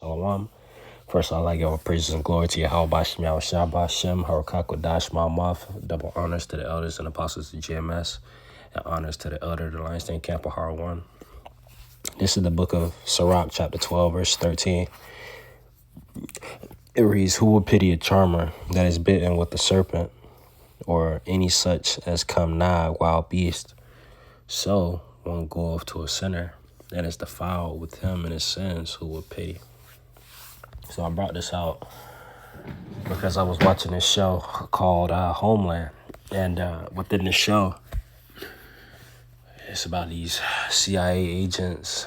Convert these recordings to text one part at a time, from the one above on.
Shalom. First, I'd like to give all praises and glory to Yahweh Bashem, Yahweh Shabbat Shem, Harakakodash, Malmuth. Double honors to the elders and apostles of GMS, and honors to the elder of the Lions Den Camp of Har 1. This is the book of Sirach, chapter 12, verse 13. It reads, "Who will pity a charmer that is bitten with the serpent, or any such as come nigh wild beast? So one goeth to a sinner that is defiled with him and his sins, who will pity." So I brought this out because I was watching this show called Homeland. And within the show, it's about these CIA agents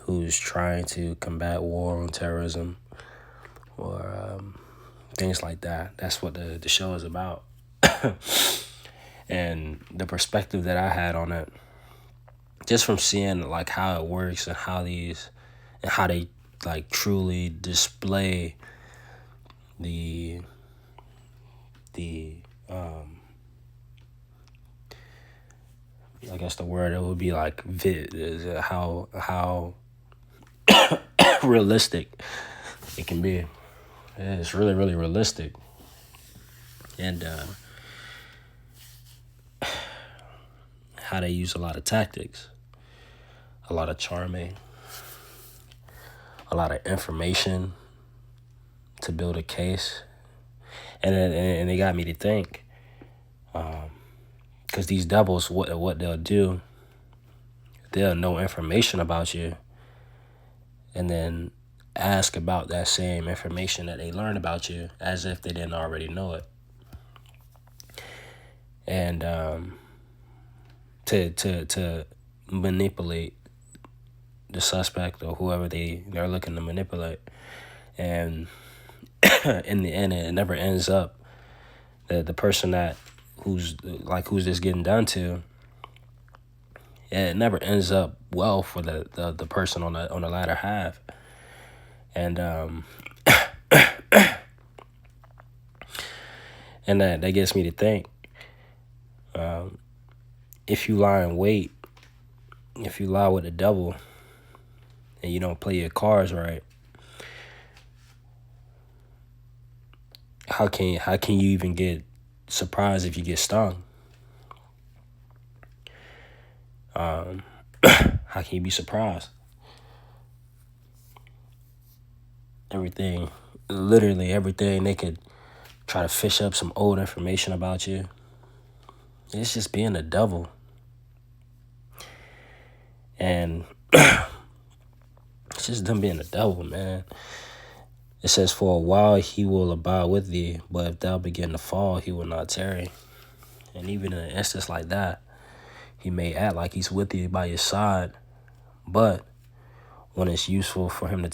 who's trying to combat war on terrorism or things like that. That's what the show is about. And the perspective that I had on it, just from seeing like how it works and how they like truly display the I guess the word it would be like how realistic it can be. It's really, really realistic. And how they use a lot of tactics, a lot of charming, a lot of information to build a case. And it got me to think, because these devils, what they'll do, they'll know information about you and then ask about that same information that they learned about you as if they didn't already know it. And to manipulate the suspect or whoever they're looking to manipulate. And in the end, it never ends up the person who's this getting done to. It never ends up well for the person on the latter half. And and that gets me to think, if you lie in wait, if you lie with the devil and you don't play your cards right, how can you even get surprised if you get stung? How can you be surprised? Literally everything, they could try to fish up some old information about you. It's just being the devil. And it's just them being the devil, man. It says, "For a while he will abide with thee, but if thou begin to fall, he will not tarry." And even in an instance like that, he may act like he's with you by your side, but when it's useful for him to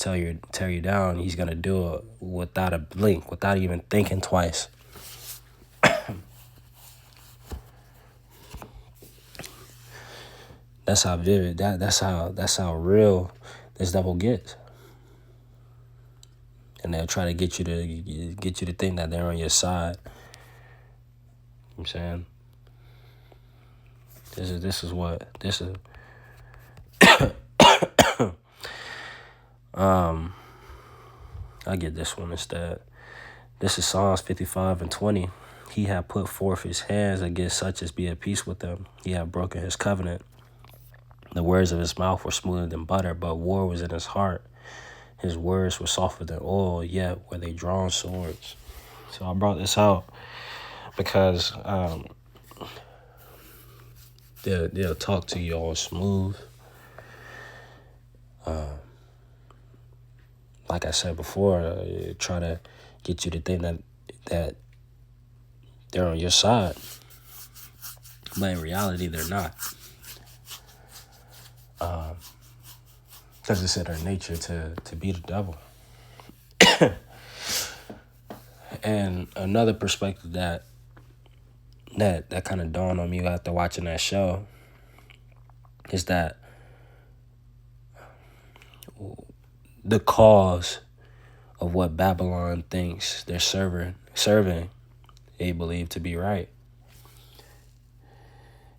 tear you down, he's gonna do it without a blink, without even thinking twice. That's how vivid. That's how real this devil gets. And they'll try to get you to think that they're on your side. You know what I'm saying? This is I get this one instead. This is Psalms 55:20. "He hath put forth his hands against such as be at peace with them. He hath broken his covenant. The words of his mouth were smoother than butter, but war was in his heart. His words were softer than oil, yet were they drawn swords." So I brought this out because they'll talk to you all smooth. Like I said before, try to get you to think that they're on your side, but in reality, they're not. Because it's in their nature to be the devil. And another perspective that kind of dawned on me after watching that show is that the cause of what Babylon thinks they're serving, they believe to be right.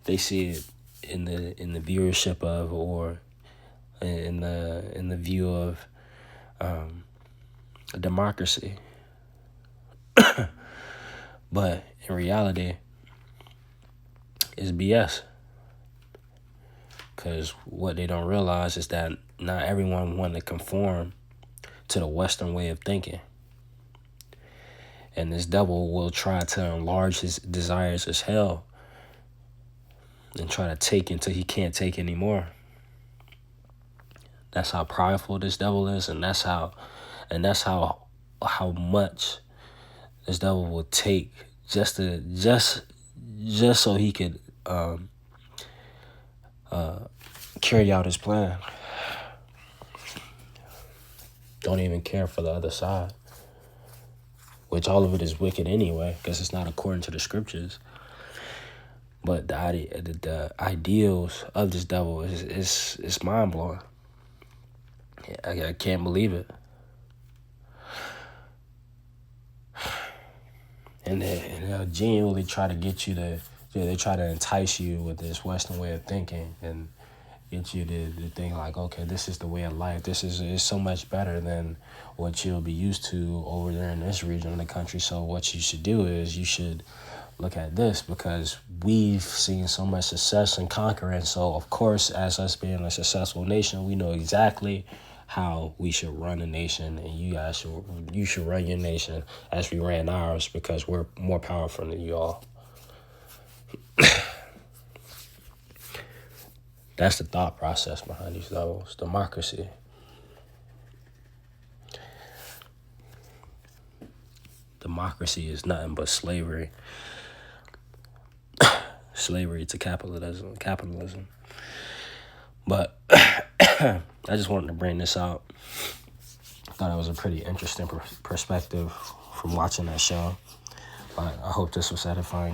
They see it in the viewership of, or in the view of a democracy. But in reality, it's BS. Because what they don't realize is that not everyone want to conform to the Western way of thinking. And this devil will try to enlarge his desires as hell and try to take until he can't take anymore. That's how prideful this devil is, and that's how much this devil will take just so he could carry out his plan. Don't even care for the other side, which all of it is wicked anyway, because it's not according to the scriptures. But the ideals of this devil is mind blowing. I can't believe it. And they'll genuinely try to get you to, they try to entice you with this Western way of thinking and get you to think like, okay, this is the way of life. This is so much better than what you'll be used to over there in this region of the country. So what you should do is you should look at this, because we've seen so much success and conquering. So of course, as us being a successful nation, we know exactly how we should run a nation, and you should run your nation as we ran ours, because we're more powerful than you all. That's the thought process behind these levels. Democracy. Democracy is nothing but slavery. Slavery to capitalism. But I just wanted to bring this out. I thought it was a pretty interesting perspective from watching that show. But I hope this was edifying.